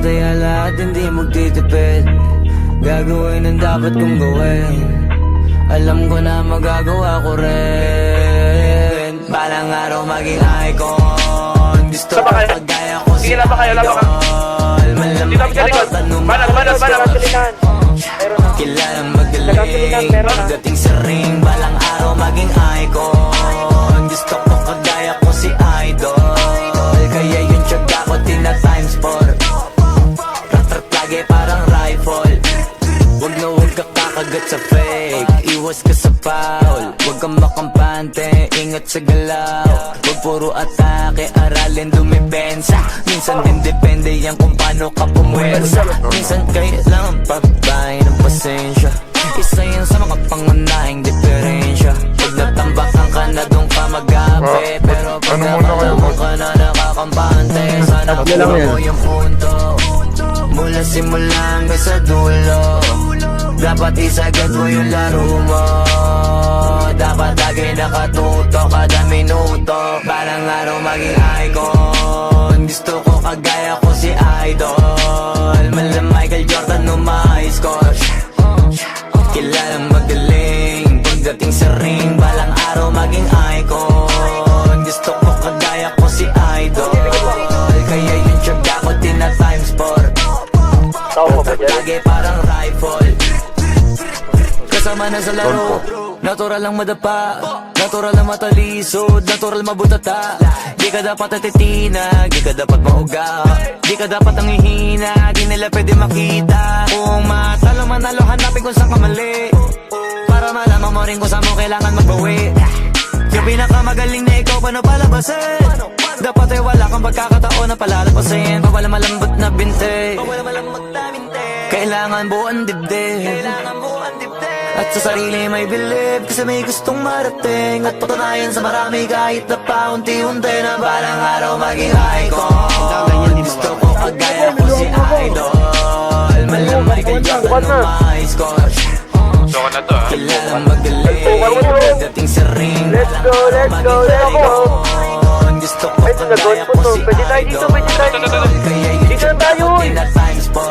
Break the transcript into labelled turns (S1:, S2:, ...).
S1: Tataya lahat, hindi magtitipid. Gagawin ang dapat kong gawin. Alam ko na magagawa ko rin. Balang araw maging icon. Gusto ko pagaya ko si Idol. Malamay ka tanong
S2: Gasolinahan.
S1: kilalang magaling. Pagdating sa ring, balang araw maging icon. Gusto ko kagaya ko si Idol. Kaya yung tiyaga ko tina times 4. Rat-rat lagi parang rifle. Huwag na huwag ka kakagat sa fake. Iwas ka sa foul. Huwag kang makampante, ingat sa galaw. Huwag puro atake, aralin dumipensa. Minsan din depende yan kung paano ka pumwersa. Minsan kailangan pagbay ng pasensya. Isa yan sa mga pangunahing diferensya. Pag natambakan ka na doon ka mag-ape. Pero pag napalamang ka na nakakampante, sana kuha mo yung punto. Mula simula hanggang sa dulo, dapat isagad mo yung laro mo. Dapat lagi nakatuto kada minuto. Balang araw maging icon. Gusto ko kagaya ko si Idol. Mala Michael Jordan no my score. Kilalang magaling. Pagdating sa ring, balang araw maging icon. Gusto ko kagaya ko si Idol. Kaya yung tiyaga ko tina times 4. Lagi parang rifle. Kasama na sa laro. Natural lang madapa, natural lang matalisod, natural mabutata. Di ka dapat atitina, di ka dapat mauga. Di ka dapat ang ihina, di nila pwede makita. Kung matalo manalo, hanapin kung saan ka mali. Para malaman mo rin kung saan mo kailangan magbawi. Yung pinakamagaling na ikaw, paano palabasin? Dapat ay wala kang pagkakataon na palalapasin. Bawala malambot na binte, kailangan buuan dibdib. At sa sarili may believe, kasi may gustong marating. At patunayan sa marami kahit na paunti-unti na balang araw maging icon. Gusto ko kagaya ko si Idol. Malamay ka dyan na may score. Kilalang magaling. Pagdating sa ring, balang araw maging icon. Gusto ko kagaya ko si Idol. Kaya yung tiyaga ko tina times 4.